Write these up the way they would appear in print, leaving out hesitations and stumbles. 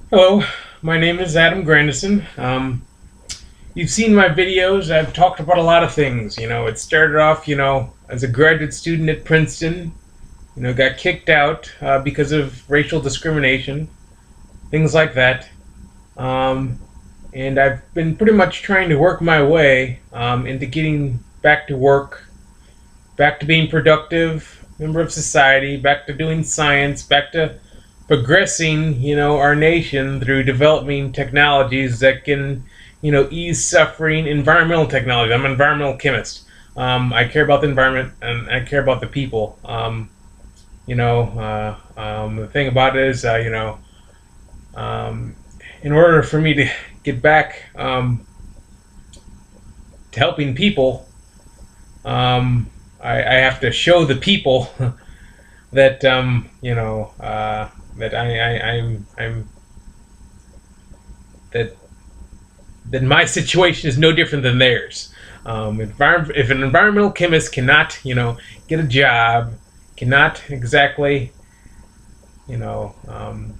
Hello, my name is Adam Grandison. You've seen my videos. I've talked about a lot of things. It started off, as a graduate student at Princeton. Got kicked out because of racial discrimination, things like that. Um, and I've been pretty much trying to work my way into getting back to work, back to being productive member of society, back to doing science, back to progressing, our nation through developing technologies that can, ease suffering. Environmental technology. I'm an environmental chemist. I care about the environment and I care about the people. The thing about it is, in order for me to get back to helping people, I have to show the people that that I'm that that my situation is no different than theirs. If an environmental chemist cannot, get a job, cannot exactly, you know, um,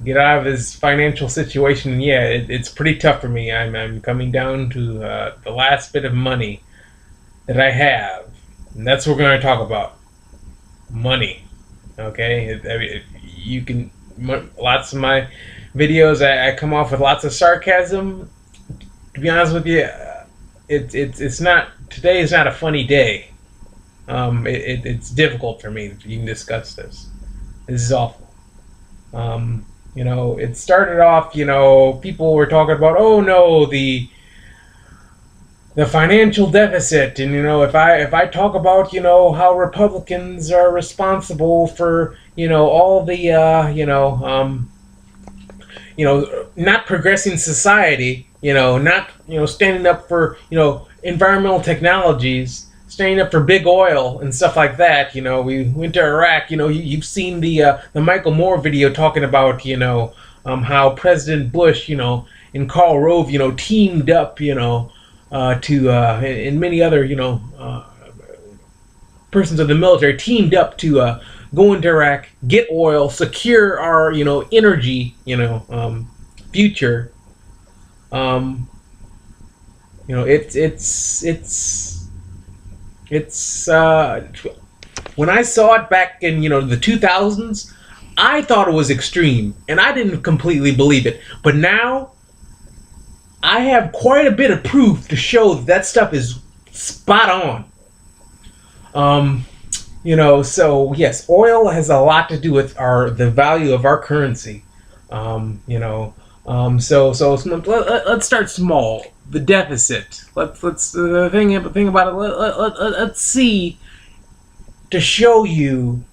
get out of his financial situation, yeah, it's pretty tough for me. I'm coming down to the last bit of money that I have, and that's what we're going to talk about: money. Okay, you can lots of my videos. I come off with lots of sarcasm. To be honest with you, it's not today is not a funny day. It's difficult for me to even discuss this. This is awful. It started off. People were talking about, oh no, the financial deficit, and if I talk about how Republicans are responsible for all the not progressing society, not standing up for environmental technologies, standing up for big oil and stuff like that. We went to Iraq. You've seen the Michael Moore video talking about how President Bush and Karl Rove teamed up to and many other persons of the military teamed up to go into Iraq, get oil, secure our energy future. Um, it's when I saw it back in the 2000s, I thought it was extreme and I didn't completely believe it. But now I have quite a bit of proof to show that stuff is spot on. So yes, oil has a lot to do with the value of our currency. Let's start small. The deficit. Let's thing about it. Let's see, to show you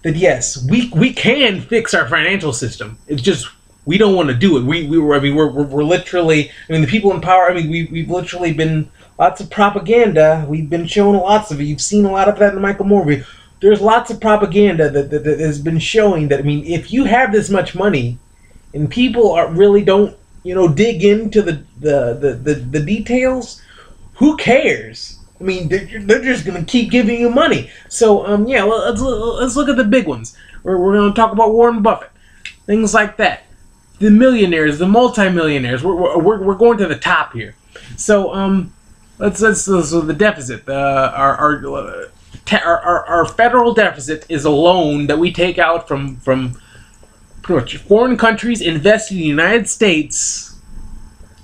that yes, we can fix our financial system. It's just we don't want to do it. We're literally. The people in power. We've literally been lots of propaganda. We've been shown lots of it. You've seen a lot of that in the Michael Moore video. There's lots of propaganda that has been showing that. If you have this much money, and people really don't dig into the details, who cares? They're just gonna keep giving you money. So yeah, let's look at the big ones. We're gonna talk about Warren Buffett, things like that. The millionaires, the multimillionaires. We're going to the top here. So let's so the deficit. Our federal deficit is a loan that we take out from pretty much foreign countries, invest in the United States.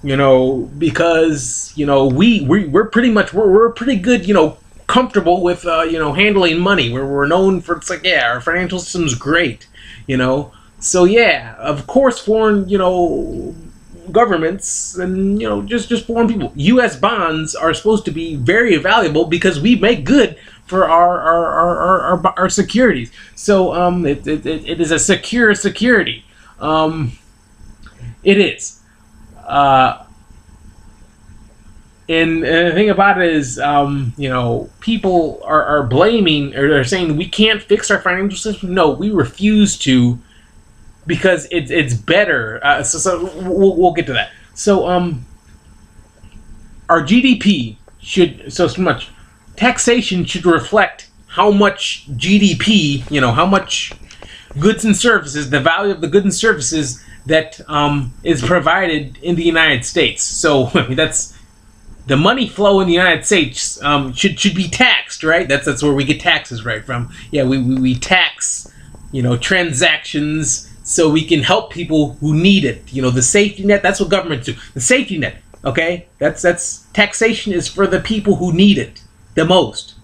Because we're pretty much we're pretty good. Comfortable with handling money. We're known for, it's like, yeah, our financial system's great. So yeah, of course, foreign governments and just foreign people. U.S. bonds are supposed to be very valuable because we make good for our securities. So it is a secure security. It is. And the thing about it is, people are blaming, or they're saying we can't fix our financial system. No, we refuse to, because it's better. So we'll get to that. So our GDP should, so much taxation should reflect how much GDP, how much goods and services, the value of the goods and services that is provided in the United States. So that's the money flow in the United States should be taxed, right? That's where we get taxes right from. Yeah, we tax, transactions so we can help people who need it. The safety net. That's what governments do. The safety net. Okay, that's taxation is for the people who need it the most.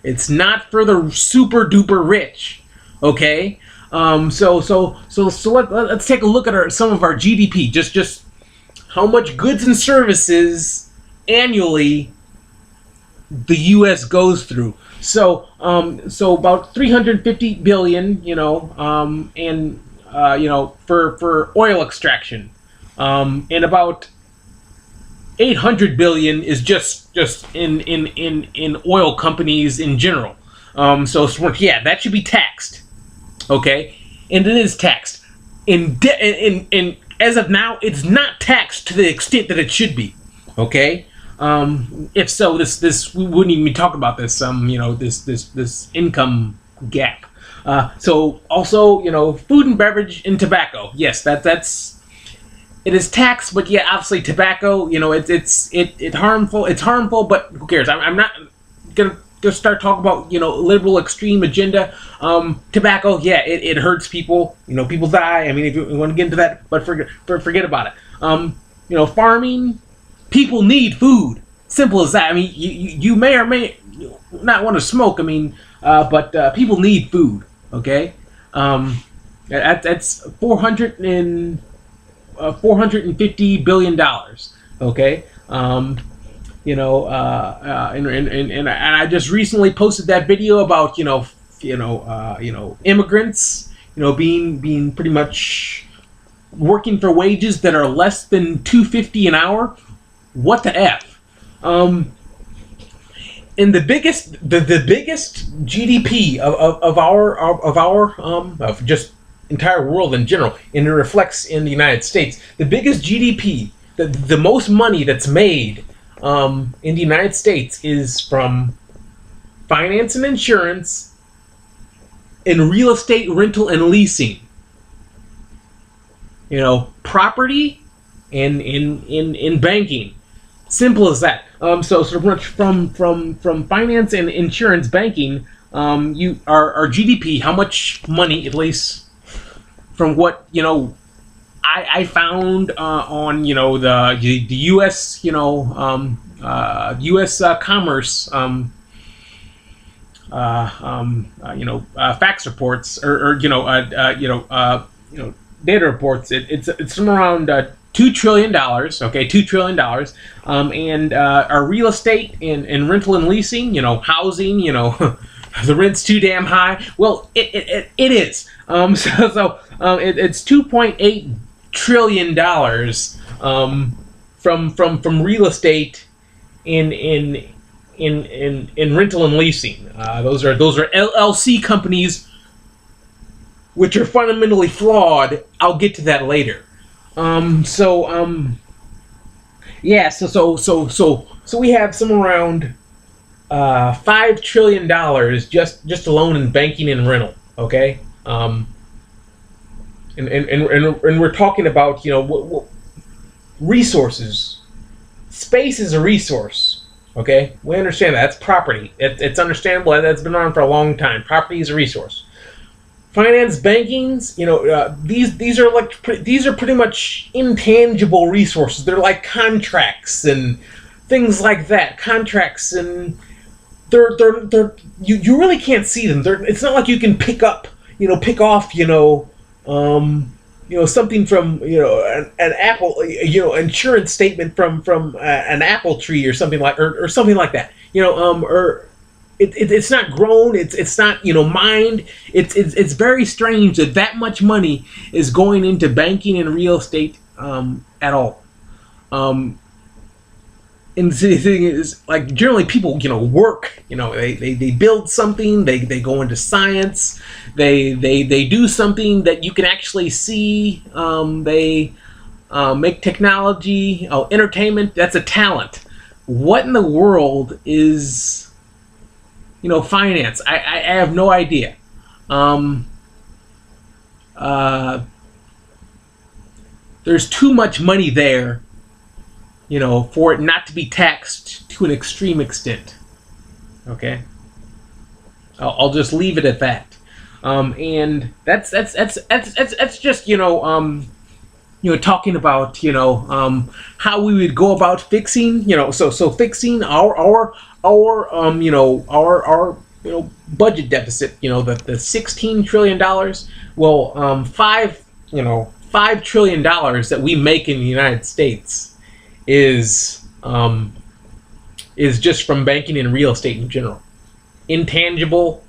It's not for the super duper rich. Okay, so let's take a look at some of our GDP. Just how much goods and services annually the U.S. goes through. So about 350 billion, and for oil extraction, and about 800 billion is just in oil companies in general. So yeah, that should be taxed. Okay, and it is taxed. In as of now, it's not taxed to the extent that it should be. Okay. If so, this we wouldn't even talk about this. This income gap. So also, food and beverage and tobacco. Yes, that's it is taxed, but yeah, obviously tobacco. It's harmful. It's harmful, but who cares? I'm not gonna just start talking about liberal extreme agenda. Tobacco, yeah, it hurts people. People die. I mean, if you want to get into that, but forget about it. Farming. People need food. Simple as that. I mean, you may or may not want to smoke. I mean, but people need food. Okay, that's $450 billion. Okay, and I just recently posted that video about immigrants being pretty much working for wages that are less than $2.50 an hour. What the F? And the biggest GDP of just entire world in general, and it reflects in the United States. The biggest GDP, the most money that's made in the United States is from finance and insurance, and real estate rental and leasing. Property and in banking. Simple as that. So much from finance and insurance, banking. Our GDP, how much money, at least from what I found on the U.S. U.S. Commerce fax reports or data reports. It's from around $2 trillion. Okay, $2 trillion. And our real estate and rental and leasing. Housing. The rent's too damn high. Well, it is. It's $2.8 trillion from real estate in rental and leasing. Those are LLC companies, which are fundamentally flawed. I'll get to that later. So we have somewhere around $5 trillion just alone in banking and rental. Okay. And we're talking about resources. Space is a resource. Okay, we understand that. That's property. It's understandable. That's been around for a long time. Property is a resource. Finance, bankings, these are pretty much intangible resources. They're like contracts and things like that. Contracts, and they're you really can't see them. It's not like you can pick off something from an apple, insurance statement from an apple tree or something like that. Or it's not grown. It's not mined. It's very strange that much money is going into banking and real estate at all. And the thing is, like, generally people work. They build something. They go into science. They do something that you can actually see. They make technology. Entertainment. That's a talent. What in the world is finance? I have no idea. there's too much money there, for it not to be taxed to an extreme extent. Okay, I'll just leave it at that. And that's just talking about how we would go about fixing so fixing our budget deficit, the $16 trillion. Well, $5 trillion that we make in the United States is just from banking and real estate in general, intangible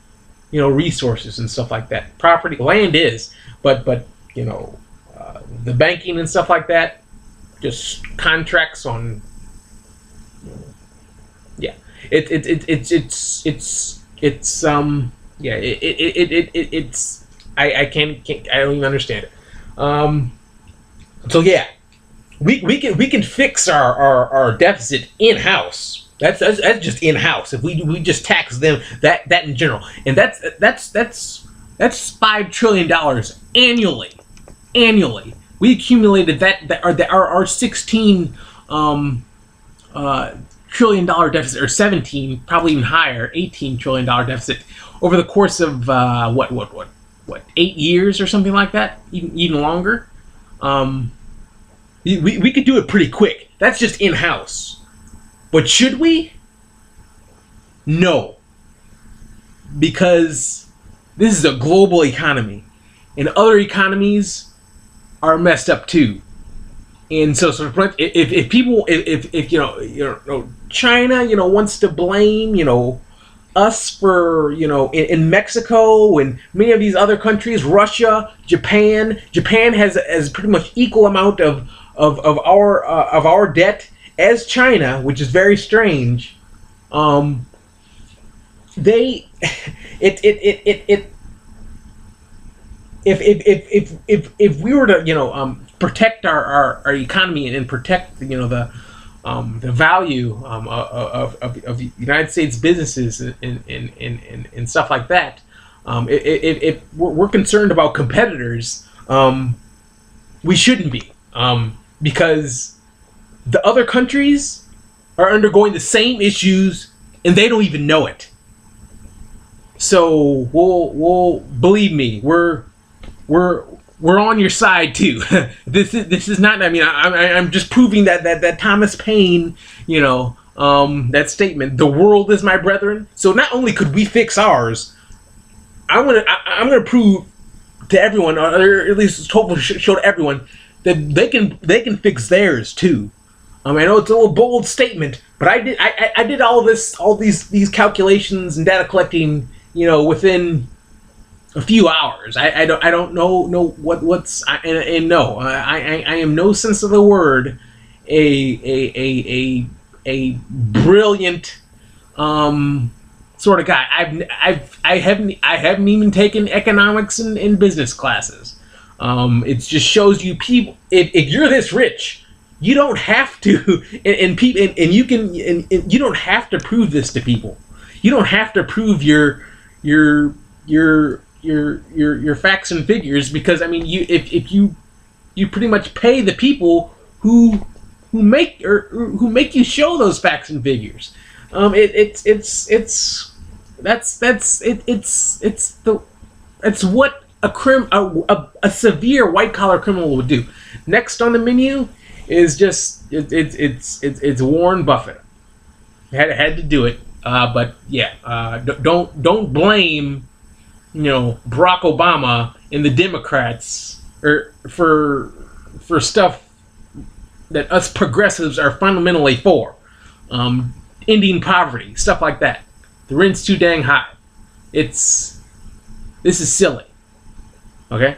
resources and stuff like that. Property, land is, but the banking and stuff like that, just contracts on. Yeah, it's I don't even understand it. So yeah, we can fix our deficit in house. That's just in house. If we just tax them, that in general, and that's $5 trillion annually. We accumulated that our 16 trillion dollar deficit, or 17, probably even higher, $18 trillion deficit over the course of what 8 years or something like that, even longer. We could do it pretty quick. That's just in house. But should we? No. Because this is a global economy, and other economies are messed up too. And so if people, China, wants to blame, us for, in Mexico and many of these other countries, Russia, Japan has pretty much equal amount of our debt as China, which is very strange. If we were to protect our economy and protect the value of the United States businesses and stuff like that, if we're concerned about competitors, we shouldn't be, because the other countries are undergoing the same issues and they don't even know it. So we'll believe me, we're on your side too. This is not. I mean, I'm just proving that Thomas Paine, that statement. The world is my brethren. So not only could we fix ours, I'm gonna prove to everyone, or at least hopefully show to everyone, that they can fix theirs too. I know it's a little bold statement, but I did all these calculations and data collecting, within a few hours. I don't know what's and no, I am no sense of the word a brilliant sort of guy. I haven't even taken economics in business classes. It just shows you people, if you're this rich, you don't have to, and you don't have to prove this to people. You don't have to prove your facts and figures, because if you pretty much pay the people who make you show those facts and figures. It's what a severe white collar criminal would do. Next on the menu is just it's Warren Buffett. Had to do it, but yeah, don't blame Barack Obama and the Democrats for stuff that us progressives are fundamentally for, ending poverty, stuff like that. The rent's too dang high. This is silly. Okay.